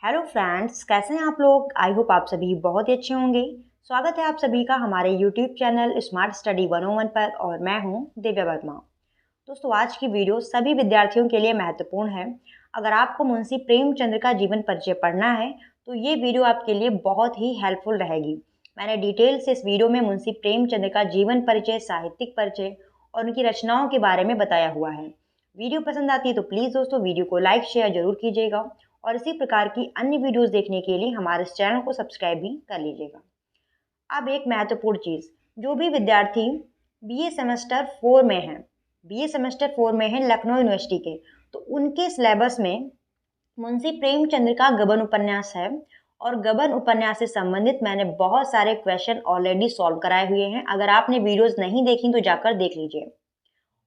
Hello friends, कैसे हैं आप लोग। आई होप आप सभी बहुत ही अच्छे होंगे। स्वागत है आप सभी का हमारे यूट्यूब चैनल स्मार्ट स्टडी 101 पर और मैं हूं दिव्या वर्मा। दोस्तों, आज की वीडियो सभी विद्यार्थियों के लिए महत्वपूर्ण है। अगर आपको मुंशी प्रेमचंद्र का जीवन परिचय पढ़ना है तो ये वीडियो आपके लिए बहुत ही हेल्पफुल रहेगी। मैंने डिटेल से इस वीडियो में मुंशी प्रेमचंद्र का जीवन परिचय, साहित्यिक परिचय और उनकी रचनाओं के बारे में बताया हुआ है। वीडियो पसंद आती है तो प्लीज़ दोस्तों वीडियो को लाइक शेयर जरूर कीजिएगा और इसी प्रकार की अन्य वीडियोस देखने के लिए हमारे इस चैनल को सब्सक्राइब भी कर लीजिएगा। अब एक महत्वपूर्ण चीज़, जो भी विद्यार्थी बीए सेमेस्टर 4 में हैं, बीए सेमेस्टर 4 में हैं लखनऊ यूनिवर्सिटी के, तो उनके सिलेबस में मुंशी प्रेमचंद्र का गबन उपन्यास है और गबन उपन्यास से संबंधित मैंने बहुत सारे क्वेश्चन ऑलरेडी सॉल्व कराए हुए हैं। अगर आपने वीडियोस नहीं देखी तो जाकर देख लीजिए।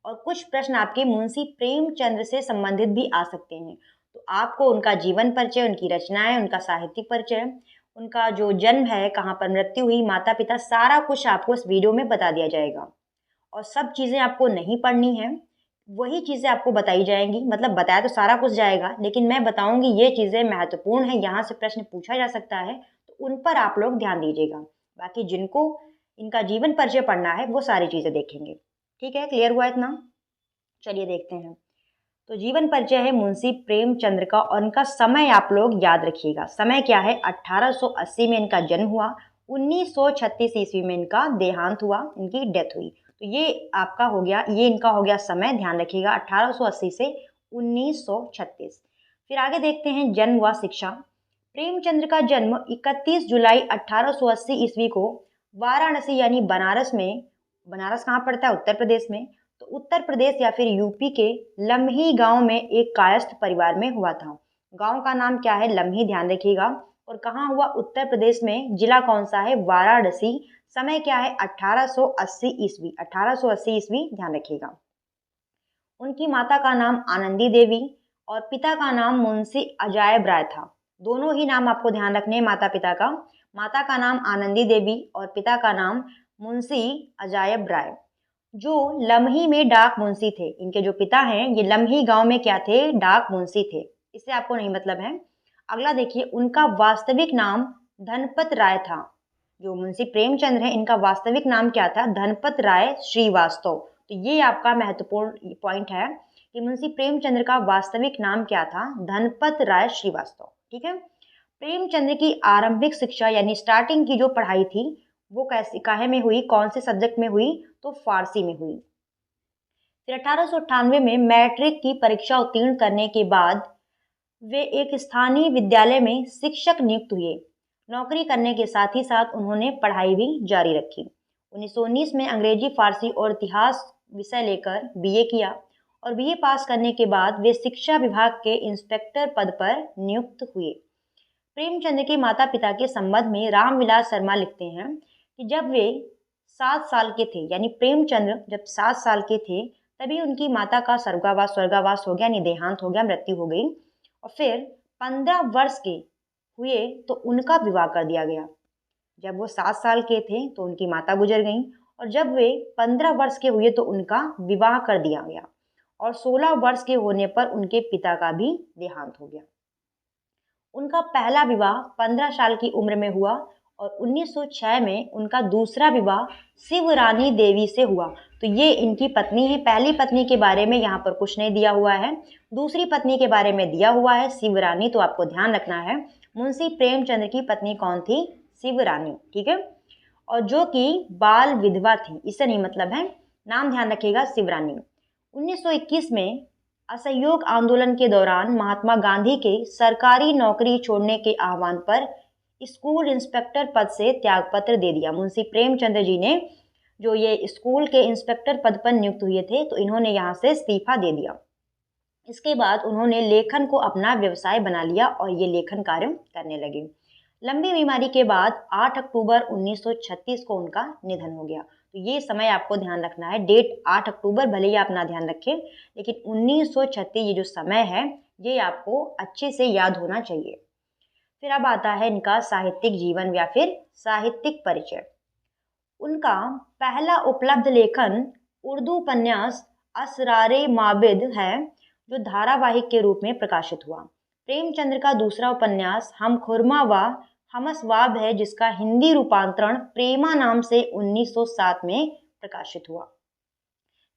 और कुछ प्रश्न आपके मुंशी प्रेमचंद्र से संबंधित भी आ सकते हैं, तो आपको उनका जीवन परिचय, उनकी रचनाएं, उनका साहित्यिक परिचय, उनका जो जन्म है, कहाँ पर मृत्यु हुई, माता पिता, सारा कुछ आपको इस वीडियो में बता दिया जाएगा। और सब चीज़ें आपको नहीं पढ़नी है, वही चीज़ें आपको बताई जाएंगी। मतलब बताया तो सारा कुछ जाएगा, लेकिन मैं बताऊंगी ये चीज़ें महत्वपूर्ण है, यहाँ से प्रश्न पूछा जा सकता है, तो उन पर आप लोग ध्यान दीजिएगा। बाकी जिनको इनका जीवन परिचय पढ़ना है वो सारी चीज़ें देखेंगे। ठीक है, क्लियर हुआ इतना? चलिए देखते हैं। तो जीवन परिचय है मुंशी प्रेमचंद्र का और इनका समय आप लोग याद रखिएगा। समय क्या है? 1880 में इनका जन्म हुआ, 1936 ईस्वी में इनका देहांत हुआ, इनकी डेथ हुई। तो ये आपका हो गया, ये इनका हो गया समय, ध्यान रखिएगा 1880 से 1936। फिर आगे देखते हैं जन्म व शिक्षा। प्रेमचंद्र का जन्म 31 जुलाई 1880 ईस्वी को वाराणसी यानी बनारस में, बनारस कहाँ पड़ता है? उत्तर प्रदेश में। तो उत्तर प्रदेश या फिर यूपी के लम्ही गांव में एक कायस्थ परिवार में हुआ था। गांव का नाम क्या है? लम्ही, ध्यान रखिएगा। और कहाँ हुआ? उत्तर प्रदेश में। जिला कौन सा है? वाराणसी। समय क्या है? 1880 ईस्वी, 1880 ईस्वी, ध्यान रखिएगा। उनकी माता का नाम आनंदी देवी और पिता का नाम मुंशी अजायब राय था। दोनों ही नाम आपको ध्यान रखने हैं माता पिता का। माता का नाम आनंदी देवी और पिता का नाम मुंशी अजायब राय, जो लम्ही में डाक मुंशी थे। इनके जो पिता हैं ये लम्ही गांव में क्या थे? डाक मुंशी थे। इससे आपको नहीं मतलब है। अगला देखिए, उनका वास्तविक नाम धनपत राय था। जो मुंशी प्रेमचंद्र है इनका वास्तविक नाम क्या था? धनपत राय श्रीवास्तव। तो ये आपका महत्वपूर्ण पॉइंट है कि मुंशी प्रेमचंद्र का वास्तविक नाम क्या था? धनपत राय श्रीवास्तव। ठीक है। प्रेमचंद्र की आरंभिक शिक्षा यानी स्टार्टिंग की जो पढ़ाई थी वो कैसे, काहे में हुई, कौन से सब्जेक्ट में हुई? तो फारसी में हुई। फिर 1898 में मैट्रिक की परीक्षा उत्तीर्ण करने के बाद वे एक स्थानीय विद्यालय में शिक्षक नियुक्त हुए। नौकरी करने के साथ ही साथ उन्होंने पढ़ाई भी जारी रखी। 1919 में अंग्रेजी, फारसी और इतिहास विषय लेकर बीए किया और बीए पास करने के बाद वे शिक्षा विभाग के इंस्पेक्टर पद पर नियुक्त हुए। प्रेमचंद्र के माता पिता के संबंध में रामविलास शर्मा लिखते हैं कि जब वे 7 साल के थे, यानी प्रेमचंद्र जब 7 साल के थे, तभी उनकी माता का स्वर्गवास हो गया, यानी देहांत हो गया, मृत्यु हो गई। और फिर 15 वर्ष के हुए तो उनका विवाह कर दिया गया। जब वो 7 साल के थे तो उनकी माता गुजर गई और जब वे 15 वर्ष के हुए तो उनका विवाह कर दिया गया और 16 वर्ष के होने पर उनके पिता का भी देहांत हो गया। उनका पहला विवाह 15 साल की उम्र में हुआ और 1906 में उनका दूसरा विवाह शिवरानी देवी से हुआ। तो ये इनकी पत्नी है। पहली पत्नी के बारे में यहाँ पर कुछ नहीं दिया हुआ है, दूसरी पत्नी के बारे में दिया हुआ है शिवरानी। तो आपको ध्यान रखना है मुंशी प्रेमचंद्र की पत्नी कौन थी? शिवरानी। ठीक है। और जो कि बाल विधवा थी, इससे नहीं मतलब है, नाम ध्यान रखिएगा, शिवरानी। 1921 में असहयोग आंदोलन के दौरान महात्मा गांधी के सरकारी नौकरी छोड़ने के आह्वान पर स्कूल इंस्पेक्टर पद से त्यागपत्र दे दिया। मुंशी प्रेमचंद्र जी ने जो ये स्कूल के इंस्पेक्टर पद पर नियुक्त हुए थे तो इन्होंने यहाँ से इस्तीफा दे दिया। इसके बाद उन्होंने लेखन को अपना व्यवसाय बना लिया और ये लेखन कार्य करने लगे। लंबी बीमारी के बाद 8 अक्टूबर 1936 को उनका निधन हो गया। तो ये समय आपको ध्यान रखना है, डेट 8 अक्टूबर, भले ही आप ना ध्यान रखें, लेकिन 1936 ये जो समय है ये आपको अच्छे से याद होना चाहिए। फिर अब आता है इनका साहित्यिक जीवन या फिर साहित्यिक परिचय। उनका पहला उपलब्ध लेखन उर्दू उपन्यास असरारे माबिद है, जो धारावाहिक के रूप में प्रकाशित हुआ। प्रेमचंद्र का दूसरा उपन्यास हम खुरमा व हमसवाब है, जिसका हिंदी रूपांतरण प्रेमा नाम से 1907 में प्रकाशित हुआ।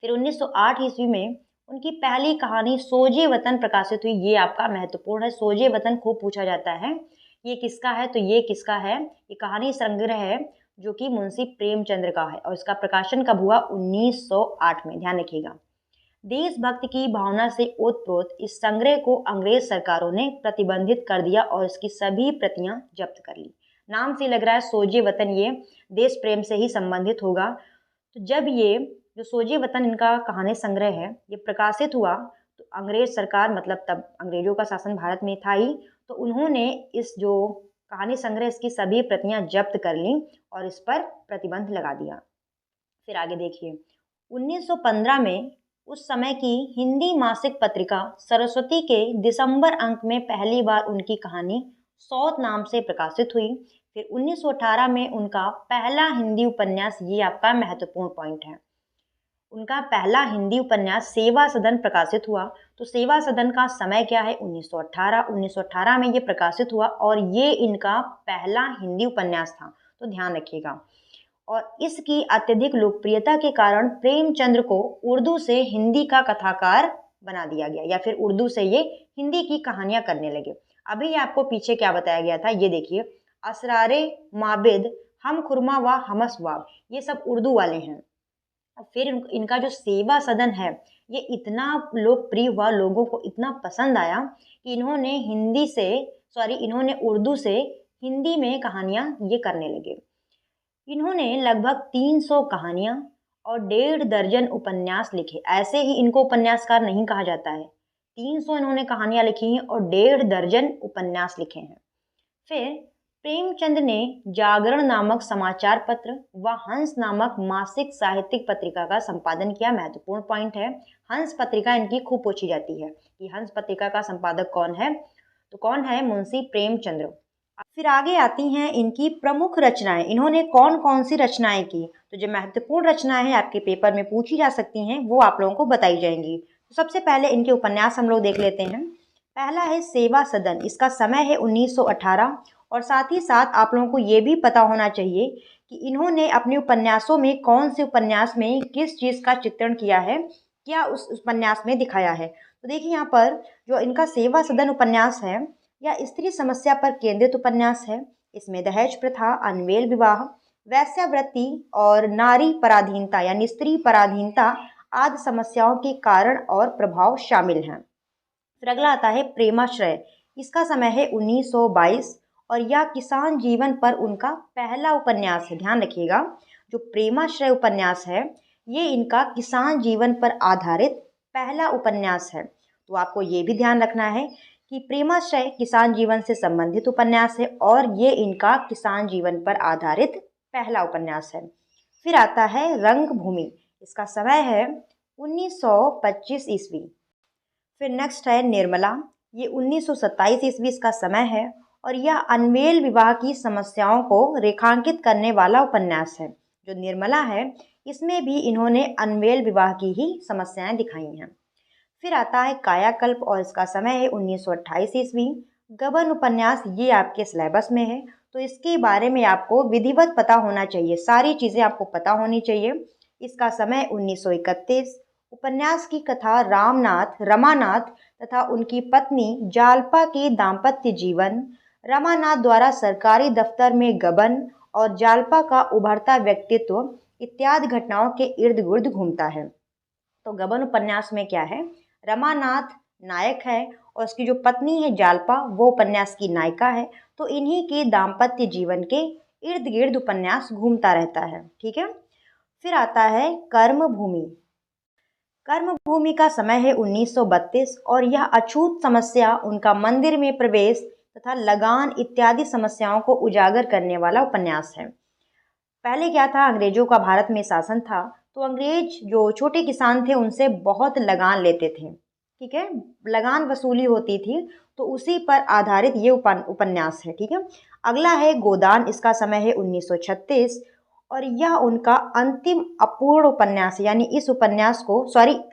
फिर 1908 ईस्वी में उनकी पहली कहानी सोजे वतन प्रकाशित हुई। ये आपका महत्वपूर्ण है, सोजे वतन खूब पूछा जाता है। ये किसका है? तो ये किसका है? ये कहानी संग्रह है जो कि मुंशी प्रेमचंद्र का है और इसका प्रकाशन कब हुआ? 1908 में, ध्यान रखिएगा। देशभक्ति की भावना से ओतप्रोत इस संग्रह को अंग्रेज सरकारों ने प्रतिबंधित कर दिया और इसकी सभी प्रतियां जब्त कर ली। नाम से लग रहा है सोजे वतन, ये देश प्रेम से ही संबंधित होगा। तो जब ये जो सोजे वतन इनका कहानी संग्रह है ये प्रकाशित हुआ तो अंग्रेज सरकार, मतलब तब अंग्रेजों का शासन भारत में था ही, तो उन्होंने इस जो कहानी संग्रह इसकी सभी प्रतियां जब्त कर ली और इस पर प्रतिबंध लगा दिया। फिर आगे देखिए, 1915 में उस समय की हिंदी मासिक पत्रिका सरस्वती के दिसंबर अंक में पहली बार उनकी कहानी सौत नाम से प्रकाशित हुई। फिर 1918 में उनका पहला हिंदी उपन्यास, ये आपका महत्वपूर्ण पॉइंट है, उनका पहला हिंदी उपन्यास सेवा सदन प्रकाशित हुआ। तो सेवा सदन का समय क्या है? 1918 में ये प्रकाशित हुआ और ये इनका पहला हिंदी उपन्यास था, तो ध्यान रखिएगा। और इसकी अत्यधिक लोकप्रियता के कारण प्रेमचंद्र को उर्दू से हिंदी का कथाकार बना दिया गया, या फिर उर्दू से ये हिंदी की कहानियां करने लगे। अभी आपको पीछे क्या बताया गया था, ये देखिए, असरारे माबिद, हम खुरमा व हमसवाब, ये सब उर्दू वाले हैं। फिर इनका जो सेवा सदन है ये इतना लोकप्रिय हुआ, लोगों को इतना पसंद आया कि इन्होंने उर्दू से हिंदी में कहानियां ये करने लगे। इन्होंने लगभग 300 कहानियां और 1.5 दर्जन उपन्यास लिखे। ऐसे ही इनको उपन्यासकार नहीं कहा जाता है, 300 इन्होंने कहानियां लिखी हैं और 1.5 दर्जन उपन्यास लिखे हैं। फिर प्रेमचंद ने जागरण नामक समाचार पत्र व हंस नामक मासिक साहित्यिक पत्रिका का संपादन किया। महत्वपूर्ण पॉइंट है, हंस पत्रिका इनकी खूब पूछी जाती है कि हंस पत्रिका का संपादक कौन है, तो कौन है? मुंशी प्रेमचंद्र। फिर आगे आती हैं इनकी प्रमुख रचनाएं, इन्होंने कौन कौन सी रचनाएं की। तो जो महत्वपूर्ण रचनाएं हैं आपके पेपर में पूछी जा सकती हैं वो आप लोगों को बताई जाएंगी। तो सबसे पहले इनके उपन्यास हम लोग देख लेते हैं। पहला है सेवा सदन, इसका समय है 1918 और साथ ही साथ आप लोगों को ये भी पता होना चाहिए कि इन्होंने अपने उपन्यासों में कौन से उपन्यास में किस चीज़ का चित्रण किया है, क्या उस उपन्यास में दिखाया है। तो देखिए यहाँ पर जो इनका सेवा सदन उपन्यास है यह स्त्री समस्या पर केंद्रित उपन्यास है। इसमें दहेज प्रथा, अनवेल विवाह, वैश्यावृत्ति और नारी पराधीनता यानी स्त्री पराधीनता आदि समस्याओं के कारण और प्रभाव शामिल हैं। फिर अगला आता है प्रेमाश्रय, इसका समय है 1922 और यह किसान जीवन पर उनका पहला उपन्यास है। ध्यान रखिएगा, जो प्रेमाश्रय उपन्यास है ये इनका किसान जीवन पर आधारित पहला उपन्यास है। तो आपको ये भी ध्यान रखना है कि प्रेमाश्रय किसान जीवन से संबंधित उपन्यास है और ये इनका किसान जीवन पर आधारित पहला उपन्यास है। फिर आता है रंगभूमि, इसका समय है 1925 ईस्वी। फिर नेक्स्ट है निर्मला, ये 1927 ईस्वी इसका समय है और यह अनवेल विवाह की समस्याओं को रेखांकित करने वाला उपन्यास है। जो निर्मला है इसमें भी इन्होंने अनवेल विवाह की ही समस्याएं दिखाई हैं। फिर आता है कायाकल्प और इसका समय है 1928 ईस्वी। गबन उपन्यास ये आपके सिलेबस में है तो इसके बारे में आपको विधिवत पता होना चाहिए, सारी चीज़ें आपको पता होनी चाहिए। इसका समय 1931। उपन्यास की कथा रमानाथ तथा उनकी पत्नी जालपा के दाम्पत्य जीवन, रमानाथ द्वारा सरकारी दफ्तर में गबन और जालपा का उभरता व्यक्तित्व इत्यादि घटनाओं के इर्द गिर्द घूमता है। तो गबन उपन्यास में क्या है, रमानाथ नायक है और उसकी जो पत्नी है जालपा वो उपन्यास की नायिका है। तो इन्हीं के दाम्पत्य जीवन के इर्द गिर्द उपन्यास घूमता रहता है। ठीक है। फिर आता है कर्मभूमि। कर्मभूमि का समय है 1932 और यह अछूत समस्या, उनका मंदिर में प्रवेश तथा लगान इत्यादि समस्याओं को उजागर करने वाला उपन्यास है। पहले क्या था, अंग्रेजों का भारत में शासन था तो अंग्रेज जो छोटे किसान थे उनसे बहुत लगान लेते थे। ठीक है, लगान वसूली होती थी, तो उसी पर आधारित ये उपन्यास है। ठीक है। अगला है गोदान, इसका समय है 1936 और यह उनका अंतिम अपूर्ण उपन्यास है, यानी इस उपन्यास को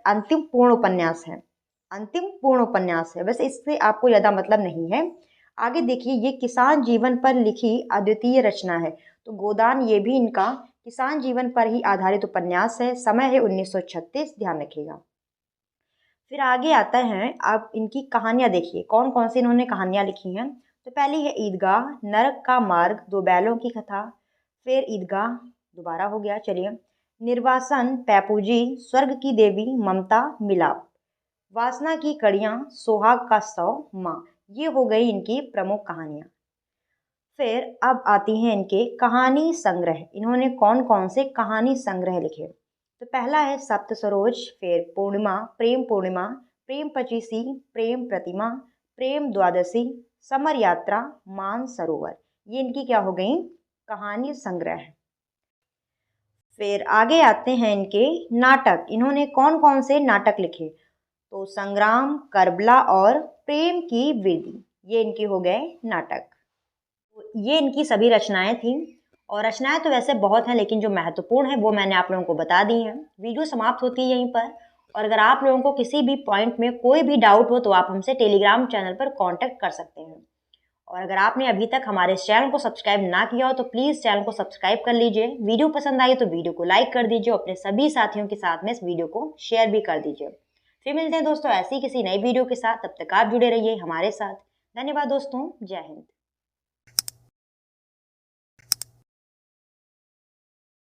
अंतिम पूर्ण उपन्यास है। अंतिम पूर्ण उपन्यास है। वैसे इससे आपको ज़्यादा मतलब नहीं है। आगे देखिए, ये किसान जीवन पर लिखी अद्वितीय रचना है। तो गोदान ये भी इनका किसान जीवन पर ही आधारित उपन्यास है। समय है 1936, ध्यान रखिएगा। फिर आगे आता है, आप इनकी कहानियां देखिए कौन कौन सी इन्होंने कहानियां लिखी हैं। तो पहली है ईदगाह, नरक का मार्ग, दो बैलों की कथा। फिर ईदगाह दोबारा हो गया, चलिए। निर्वासन, पैपूजी, स्वर्ग की देवी, ममता, मिलाप, वासना की कड़ियाँ, सोहाग का सौ, माँ। ये हो गई इनकी प्रमुख कहानियां। फिर अब आती हैं इनके कहानी संग्रह। इन्होंने कौन कौन से कहानी संग्रह लिखे। तो पहला है सप्त सरोज, फिर पूर्णिमा, प्रेम पचीसी, प्रेम प्रतिमा, प्रेम द्वादशी, समर यात्रा, मान सरोवर। ये इनकी क्या हो गई, कहानी संग्रह। फिर आगे आते हैं इनके नाटक। इन्होंने कौन कौन से नाटक लिखे। तो संग्राम, करबला और प्रेम की वृद्धि, ये इनके हो गए नाटक। ये इनकी सभी रचनाएं थीं। और रचनाएं तो वैसे बहुत हैं, लेकिन जो महत्वपूर्ण है वो मैंने आप लोगों को बता दी हैं। वीडियो समाप्त होती है यहीं पर। और अगर आप लोगों को किसी भी पॉइंट में कोई भी डाउट हो तो आप हमसे टेलीग्राम चैनल पर कांटेक्ट कर सकते हैं। और अगर आपने अभी तक हमारे इस चैनल को सब्सक्राइब ना किया हो तो प्लीज़ चैनल को सब्सक्राइब कर लीजिए। वीडियो पसंद आई तो वीडियो को लाइक कर दीजिए, अपने सभी साथियों के साथ में इस वीडियो को शेयर भी कर दीजिए। फिर मिलते हैं दोस्तों ऐसी किसी नई वीडियो के साथ, तब तक आप जुड़े रहिए हमारे साथ। धन्यवाद दोस्तों, जय हिंद।